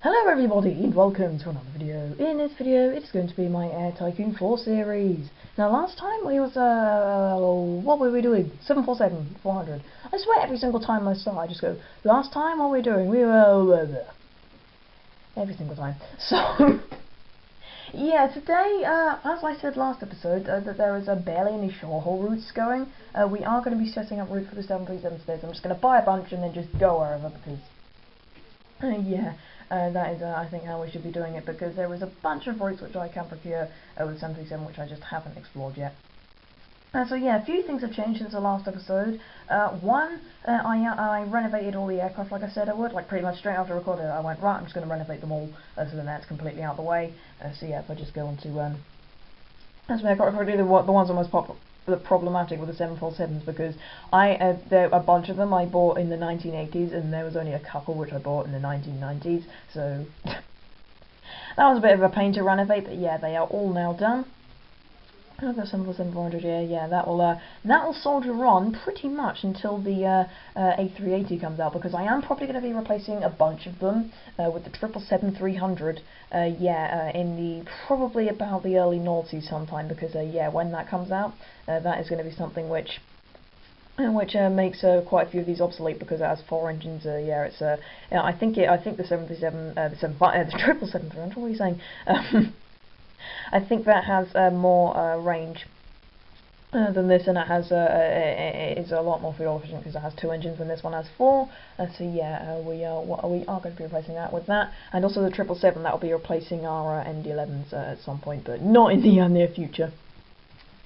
Hello everybody and welcome to another video. In this video it is going to be my Air Tycoon 4 series. Now last time we was, what were we doing? 747-400. I swear every single time I start I just go, last time what were we doing? We were, every single time. So, yeah, today, as I said last episode, that there is barely any short-haul routes going. We are going to be setting up route for the 737 today, so I'm just going to buy a bunch and then just go wherever because, yeah. That is, I think, how we should be doing it, because there is a bunch of routes which I can procure with 737 which I just haven't explored yet. So yeah, a few things have changed since the last episode. One, I renovated all the aircraft like I said I would, like pretty much straight after I recorded it. I went, right, I'm just going to renovate them all, so then that's completely out of the way. So yeah, if I just go on to, that's where I got rid of the ones that are most problematic with the 747s, because there a bunch of them I bought in the 1980s, and there was only a couple which I bought in the 1990s, so that was a bit of a pain to renovate, but yeah, they are all now done. I've got 747-400 here, yeah, that will soldier on pretty much until the A380 comes out, because I am probably going to be replacing a bunch of them with the 777-300, in the, probably about the early noughties sometime, because yeah, when that comes out, that is going to be something which makes quite a few of these obsolete, because it has 4 engines. Yeah, it's I think the 737, the 777-300. What are you saying? I think that has more range than this, and it has it's a lot more fuel efficient because it has 2 engines and this one has 4. So yeah, we are going to be replacing that with that, and also the 777 that will be replacing our MD-11s at some point, but not in the near future.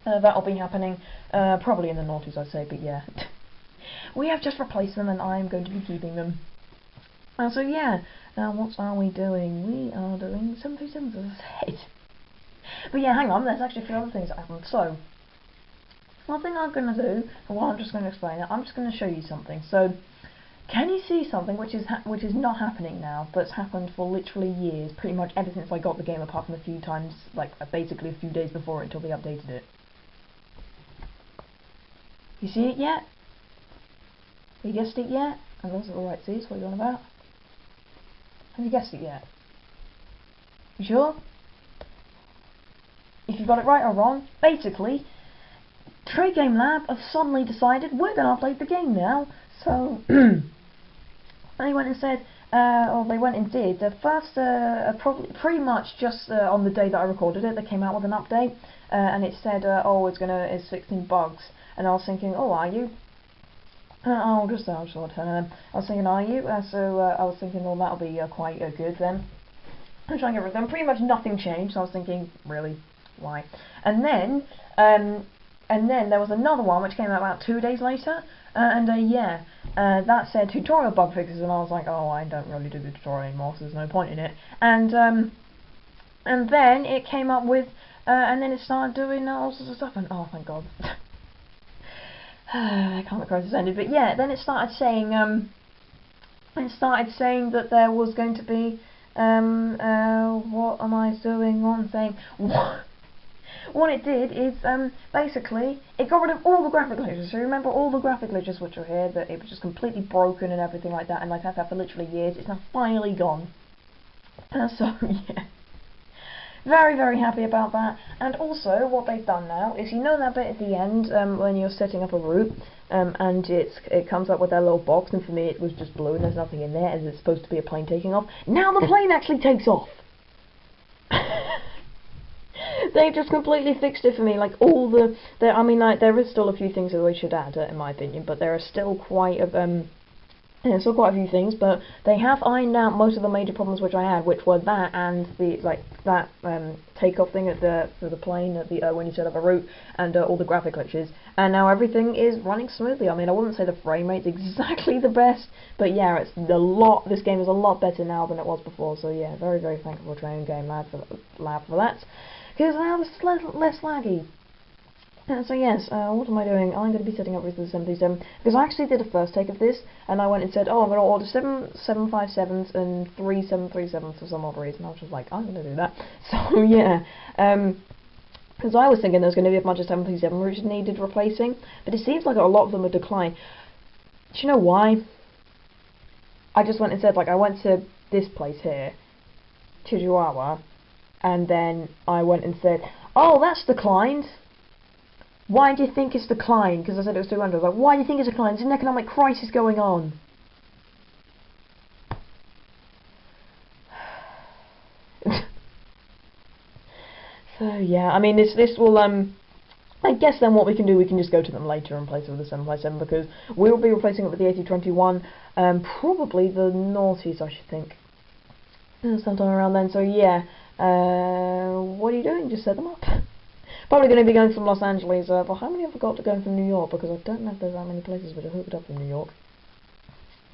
That will be happening probably in the noughties, I'd say, but yeah. We have just replaced them and I'm going to be keeping them. So yeah, what are we doing? We are doing 737s, as I said. But yeah, hang on, there's actually a few other things that happened. So, one thing I'm going to do, and while I'm just going to explain it, I'm just going to show you something. So, can you see something which is not happening now, but's happened for literally years, pretty much ever since I got the game, apart from a few times, like basically a few days before it, until they updated it. You see it yet? Have you guessed it yet? And those are the right seats, what are you on about? Have you guessed it yet? You sure? If you got it right or wrong, basically, Trade Game Lab have suddenly decided we're going to update the game now. So they went and said, or they went and did the first, pretty much just on the day that I recorded it, they came out with an update, and it said, oh, it's fixing bugs, and I was thinking, oh, are you? I was thinking, are you? So I was thinking, well, that'll be quite good then. I'm trying to get rid of them. Pretty much nothing changed. So I was thinking, really. Why? And then there was another one which came out about 2 days later, that said tutorial bug fixes, and I was like, oh, I don't really do the tutorial anymore, so there's no point in it. And then it came up with, and then it started doing all sorts of stuff, and oh, thank God. I can't recall this ended, but yeah, then it started saying that there was going to be, what am I doing? One thing. What it did is, basically, it got rid of all the graphic glitches. So remember all the graphic glitches which were here, that it was just completely broken and everything like that, and I've had that for literally years. It's now finally gone. So, yeah. Very, very happy about that. And also, what they've done now is, you know that bit at the end, when you're setting up a route, and it comes up with that little box, and for me it was just blue and there's nothing in there, as it's supposed to be a plane taking off. Now the plane actually takes off! They've just completely fixed it for me, like all I mean, like, there is still a few things that they should add, in my opinion, but there are still quite a, few things, but they have ironed out most of the major problems which I had, which were that and that takeoff thing for the plane at the when you set up a route, and all the graphic glitches, and now everything is running smoothly. I mean, I wouldn't say the frame rate's exactly the best, but yeah, this game is a lot better now than it was before. So yeah, very, very thankful to Trade Game Lab for that, because now it's less laggy. So yes, what am I doing? I'm going to be setting up with the 737, because I actually did a first take of this, and I went and said, oh, I'm going to order 7 757s and 3 737s for some odd reason. I was just like, I'm going to do that. So yeah, because I was thinking there was going to be a bunch of 737 routes needed replacing, but it seems like a lot of them are declined. Do you know why? I just went and said, like, I went to this place here, to Chihuahua, and then I went and said, oh, that's declined. Why do you think it's declined? Because I said it was 200. I was like, why do you think it's declined? There's an economic crisis going on. So yeah, I mean this will I guess then what we can do, we can just go to them later and replace it with the 757, because we will be replacing it with the A321, probably the noughties, I should think, sometime around then. So yeah, what are you doing? Just set them up. Probably going to be going from Los Angeles. But how many have I got to go from New York? Because I don't know if there's that many places which are hooked up from New York.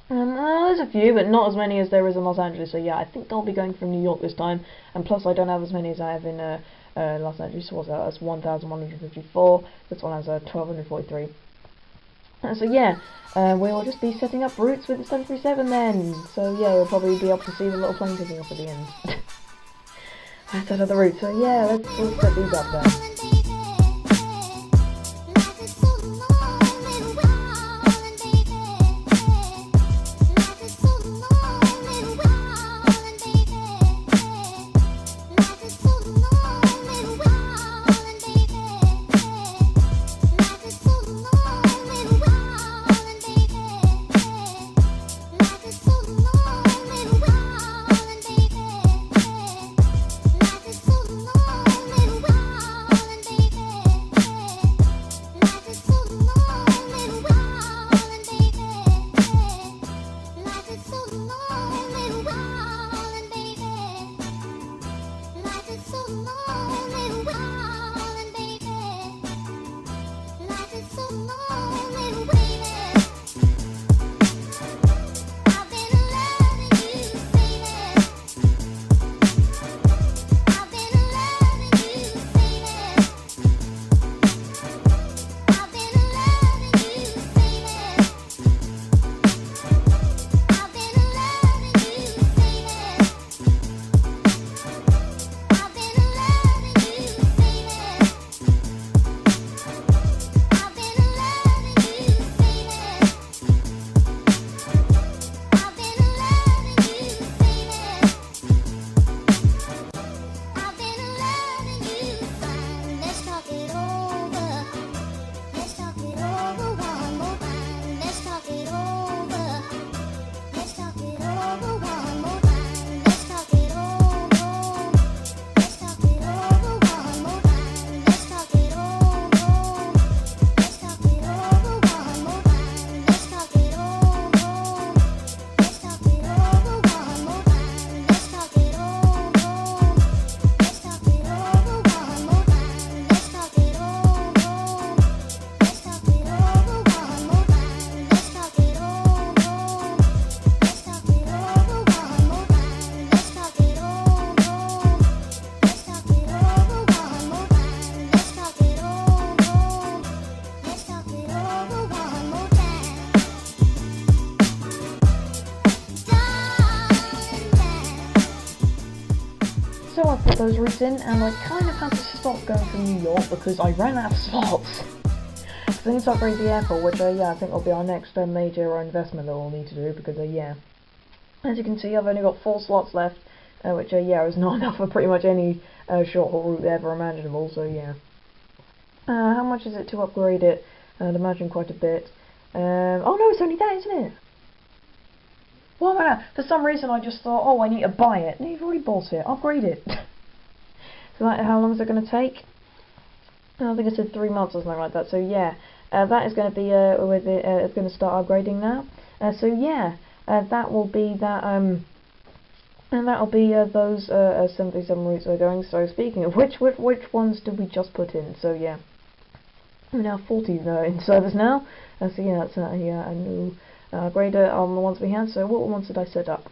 There's a few, but not as many as there is in Los Angeles. So yeah, I think I'll be going from New York this time. And plus, I don't have as many as I have in Los Angeles. What's that? That's 1,154. This one has 1,243. So yeah, we will just be setting up routes with the 737 then. So yeah, you'll probably be able to see the little plane ticking up at the end. That's out of the route. So yeah, let's set these up then. So I put those routes in, and I kind of had to stop going from New York because I ran out of slots. So I need to upgrade the airport, which yeah, I think will be our next major investment that we'll need to do, because yeah, as you can see, I've only got 4 slots left, which yeah, is not enough for pretty much any short haul route ever imaginable. So yeah, how much is it to upgrade it? I'd imagine quite a bit. Oh no, it's only that, isn't it? Well, for some reason I just thought, oh, I need to buy it. No, you've already bought it. Upgrade it. So how long is it going to take? I think I said 3 months or something like that. So yeah, that is going to be it's going to start upgrading now. So yeah, that will be that and that'll be those 77 routes we're going. So speaking of which ones did we just put in? So yeah, we're now 40 in service now. So yeah, that's yeah, a new upgrader on the ones we had. So what ones did I set up?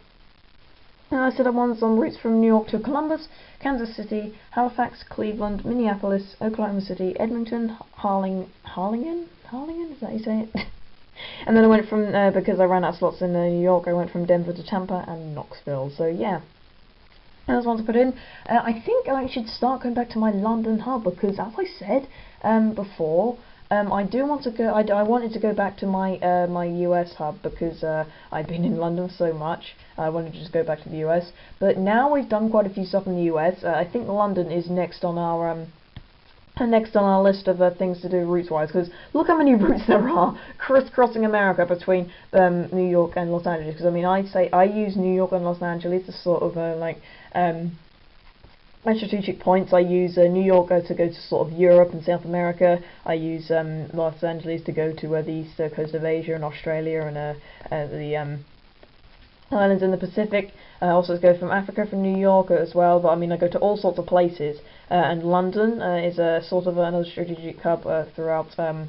I set up ones on routes from New York to Columbus, Kansas City, Halifax, Cleveland, Minneapolis, Oklahoma City, Edmonton, Harlingen, is that how you say it? And then I went from, because I ran out of slots in New York, I went from Denver to Tampa and Knoxville. So yeah, those ones I put in. I think I should start going back to my London hub, because as I said before, I do want to go. I wanted to go back to my my US hub because I've been in London so much. I wanted to just go back to the US, but now we've done quite a few stuff in the US. I think London is next on our list of things to do routes-wise, because look how many routes there are crisscrossing America between New York and Los Angeles. Because I mean, I use New York and Los Angeles as sort of my strategic points. I use New York to go to sort of Europe and South America. I use Los Angeles to go to the east coast of Asia and Australia and the islands in the Pacific. I also go from Africa, from New York as well, but I mean I go to all sorts of places, and London is a sort of another strategic hub throughout the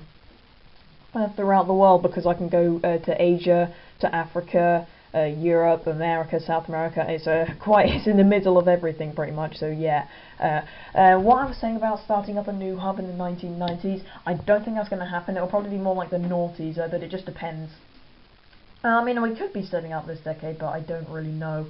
world, because I can go to Asia, to Africa, Europe, America, South America. It's in the middle of everything pretty much. So yeah, what I was saying about starting up a new hub in the 1990s, I don't think that's going to happen. It'll probably be more like the noughties, but it just depends. I mean, we could be starting out this decade, but I don't really know.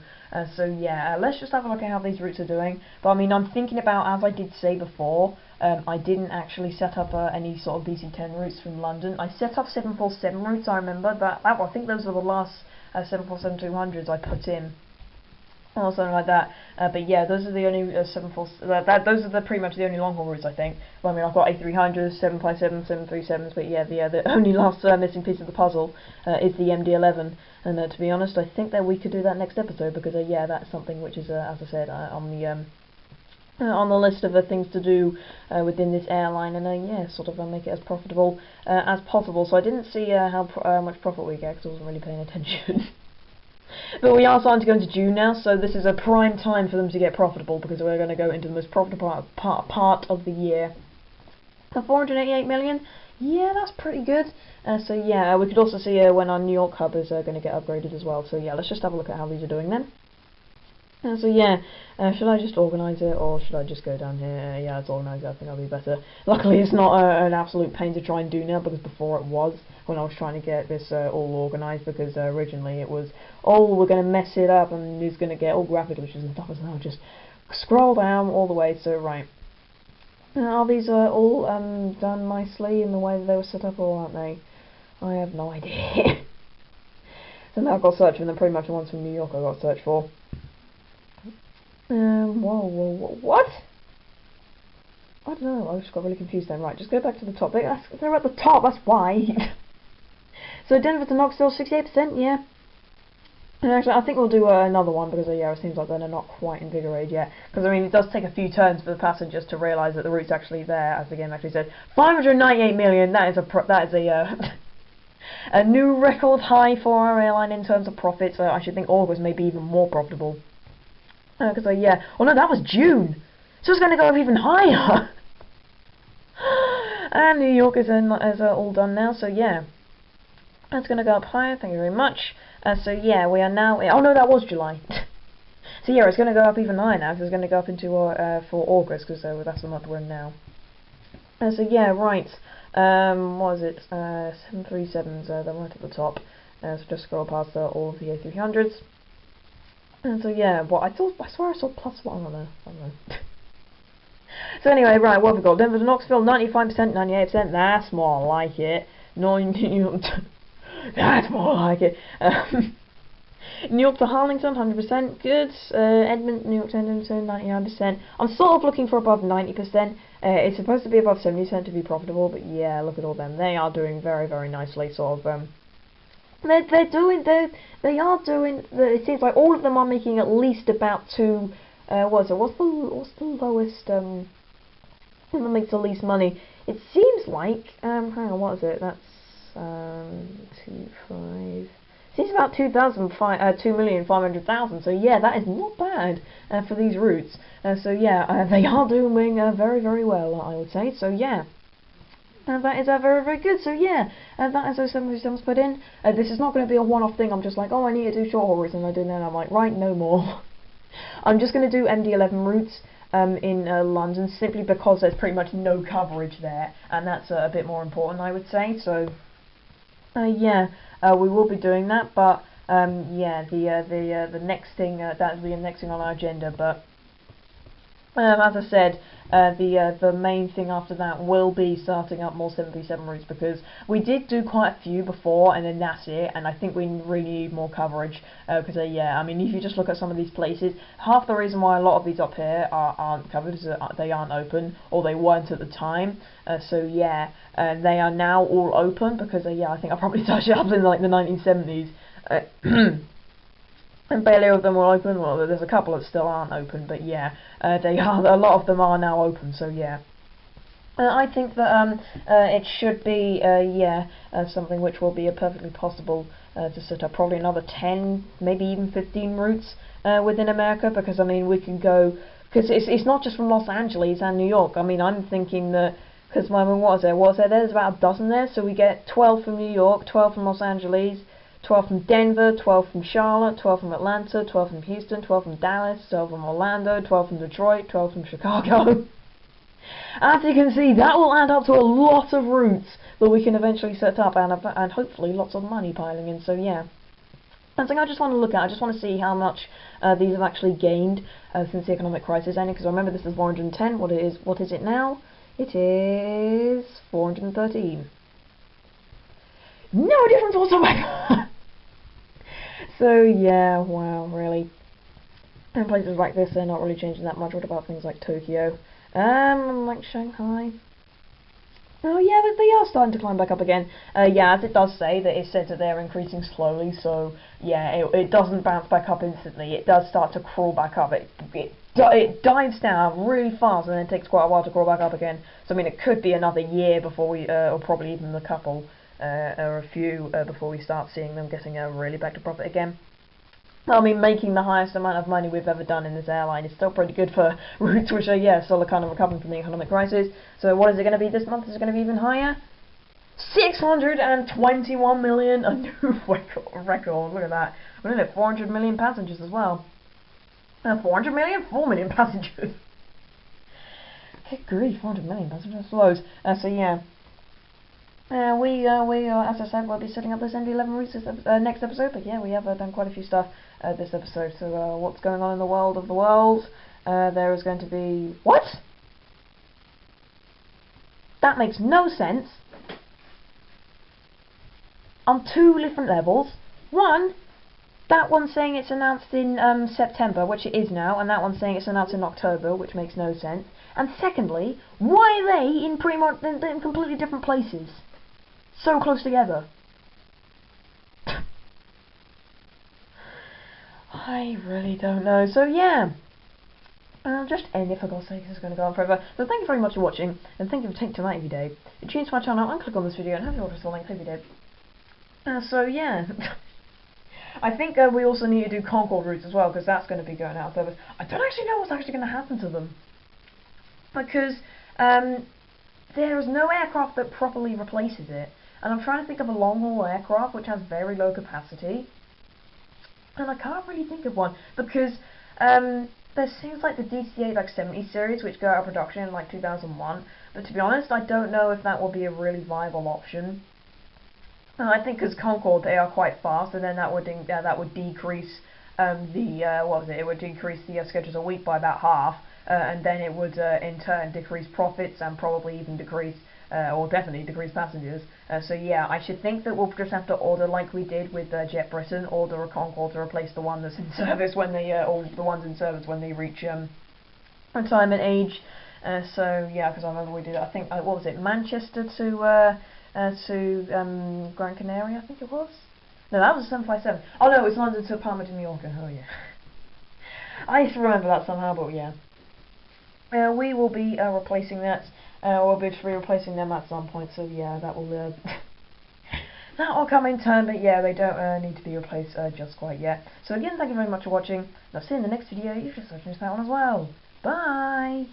So yeah, let's just have a look at how these routes are doing. But I mean, I'm thinking about, as I did say before, I didn't actually set up any sort of BC-10 routes from London. I set up 747 routes. I remember that. I think those were the last 747-200s I put in, or something like that. But yeah, those are the only those are pretty much the only long haul routes, I think. Well, I mean, I've got A300s, 757s, 737s, but yeah, the only last missing piece of the puzzle is the MD-11. And to be honest, I think that we could do that next episode, because yeah, that's something which is, as I said, on the list of things to do within this airline, and yeah, sort of make it as profitable as possible. So I didn't see how much profit we get, because I wasn't really paying attention. But we are starting to go into June now, so this is a prime time for them to get profitable, because we're going to go into the most profitable part of the year. 488 million, yeah, that's pretty good. So yeah, we could also see when our New York hub is going to get upgraded as well. So yeah, let's just have a look at how these are doing then. So yeah, should I just organise it, or should I just go down here? Yeah, let's organise it. I think that'll be better. Luckily, it's not an absolute pain to try and do now, because before it was, when I was trying to get this all organised, because originally it was, oh, we're going to mess it up, and it's going to get all graphic glitches and stuff. So now just scroll down all the way. So right, are these all done nicely in the way that they were set up, or aren't they? I have no idea. So now I've got to search for them. Pretty much the ones from New York I've got to search for. Whoa, what? I don't know, I just got really confused then. Right, just go back to the top. They're at the top, that's why. So Denver to Knoxville, 68%, yeah. And actually, I think we'll do another one, because yeah, it seems like they're not quite invigorated yet. Because I mean, it does take a few turns for the passengers to realise that the route's actually there, as the game actually said. 598 million, that is a new record high for our airline in terms of profits. I should think August may be even more profitable. Because yeah, oh no, that was June, so it's going to go up even higher. And New York is all done now, so yeah, that's going to go up higher. Thank you very much. So yeah, we are now. Oh no, that was July. So yeah, it's going to go up even higher now, because it's going to go up into for August, because that's the month we're in now. So yeah, right. What is it? 737s. They're right at the top. So just scroll past all of the A300s. And so yeah, I swear I saw +1 on there. I don't know. So anyway, right, what have we got? Denver to Knoxville, 95%, 98%. That's more like it. That's more like it. New York to Harlingen, 100%. Good. Edmonton, New York to Edmonton, 99%. I'm sort of looking for above 90%. It's supposed to be above 70% to be profitable, but yeah, look at all them. They are doing very, very nicely. Sort of. They are doing. It seems like all of them are making at least about two. What's the lowest? That makes the least money. It seems like. Hang on, what is it? That's 2.5. Seems about 2,500,000. So yeah, that is not bad for these routes. So yeah, they are doing very, very well, I would say. So yeah. That is very, very good. So yeah, that is those 737s put in. This is not going to be a one-off thing. I'm just like, oh, I need to do short haul routes, and I do that, and I'm like, right, no more. I'm just going to do MD-11 routes in London, simply because there's pretty much no coverage there, and that's a bit more important, I would say. So yeah, we will be doing that. But yeah, the next thing that will be the next thing on our agenda, but. As I said, the main thing after that will be starting up more 737 routes, because we did do quite a few before and then that's it, and I think we really need more coverage, because yeah, I mean, if you just look at some of these places, half the reason why a lot of these up here aren't covered is that they aren't open, or they weren't at the time, so yeah, they are now all open, because yeah, I think I probably started up in like the 1970s. And barely all of them are open. Well, there's a couple that still aren't open, but yeah, they are. A lot of them are now open. So yeah, I think that it should be something which will be perfectly possible to set up. Probably another 10, maybe even 15 routes within America, because I mean we can go, because it's not just from Los Angeles and New York. I mean, I'm thinking that, because what was there? There's about a dozen there, so we get 12 from New York, 12 from Los Angeles, 12 from Denver, 12 from Charlotte, 12 from Atlanta, 12 from Houston, 12 from Dallas, 12 from Orlando, 12 from Detroit, 12 from Chicago. As you can see, that will add up to a lot of routes that we can eventually set up, and hopefully lots of money piling in, so yeah. Something I just want to look at, I just want to see how much these have actually gained since the economic crisis ended, because I remember this is 410, what is it now? It is 413. No difference whatsoever! So yeah, wow, really. And places like this, they're not really changing that much. What about things like Tokyo? Like Shanghai? Oh yeah, but they are starting to climb back up again. Yeah, as it does say, that it says that they're increasing slowly, so yeah, it doesn't bounce back up instantly. It does start to crawl back up. It dives down really fast, and then it takes quite a while to crawl back up again. So I mean, it could be another year before we, or probably even a couple, or a few, before we start seeing them getting really back to profit again. I mean, making the highest amount of money we've ever done in this airline is still pretty good for routes which are, yeah, still kind of recovering from the economic crisis. So what is it going to be this month? Is it going to be even higher? 621 million, a new record, look at that. We're in at 400 million passengers as well. 400 million? 4 million passengers. Good grief, 400 million passengers, that's loads. So yeah. We as I said, we'll be setting up this NV11 routes this next episode, but yeah, we have done quite a few stuff this episode. So what's going on in the world of the world? There is going to be... What? That makes no sense. On two different levels. One, that one's saying it's announced in September, which it is now, and that one's saying it's announced in October, which makes no sense. And secondly, why are they in pretty much in completely different places? So close together. I really don't know. So yeah, I'll just end it, for God's sake, this is going to go on forever. So thank you very much for watching, and thank you for taking time out of your day. If you tune to my channel and click on this video and have your orders for link every day. So yeah, I think we also need to do Concorde routes as well, because that's going to be going out of service. I don't actually know what's actually going to happen to them, because there is no aircraft that properly replaces it. And I'm trying to think of a long-haul aircraft which has very low capacity, and I can't really think of one, because there seems like the DCA like 70 series which go out of production in like 2001, but to be honest, I don't know if that will be a really viable option. And I think because Concorde, they are quite fast, and then that would decrease it would decrease the schedules a week by about half, and then it would in turn decrease profits and probably even decrease, or definitely decrease passengers. So yeah, I should think that we'll just have to order, like we did with Jet Britain, order a Concorde to replace the one that's in service when they, or the ones in service when they reach retirement age. So yeah, because I remember we did, I think, what was it, Manchester to Gran Canaria, I think it was. No, that was a 757. Oh no, it was London to Palma de Mallorca. Oh yeah. I used to remember that somehow, but yeah. We will be replacing that. We'll be replacing them at some point. So yeah, that will that will come in turn. But yeah, they don't need to be replaced just quite yet. So again, thank you very much for watching. And I'll see you in the next video. You should search that one as well. Bye.